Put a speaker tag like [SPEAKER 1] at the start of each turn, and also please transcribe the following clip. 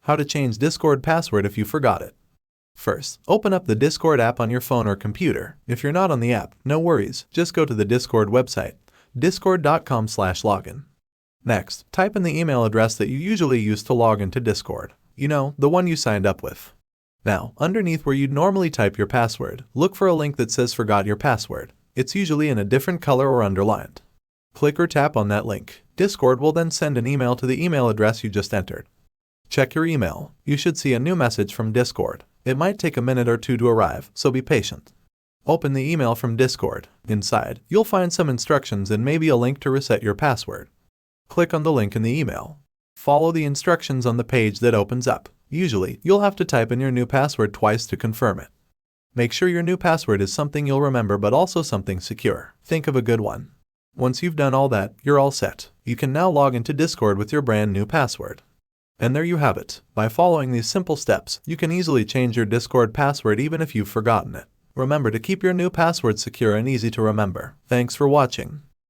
[SPEAKER 1] How to change Discord password if you forgot it. First, open up the Discord app on your phone or computer. If you're not on the app, no worries, just go to the Discord website, discord.com/login. Next, type in the email address that you usually use to log into Discord. You know, the one you signed up with. Now, underneath where you'd normally type your password, look for a link that says Forgot Your Password. It's usually in a different color or underlined. Click or tap on that link. Discord will then send an email to the email address you just entered. Check your email. You should see a new message from Discord. It might take a minute or two to arrive, so be patient. Open the email from Discord. Inside, you'll find some instructions and maybe a link to reset your password. Click on the link in the email. Follow the instructions on the page that opens up. Usually, you'll have to type in your new password twice to confirm it. Make sure your new password is something you'll remember but also something secure. Think of a good one. Once you've done all that, you're all set. You can now log into Discord with your brand new password. And there you have it. By following these simple steps, you can easily change your Discord password even if you've forgotten it. Remember to keep your new password secure and easy to remember. Thanks for watching.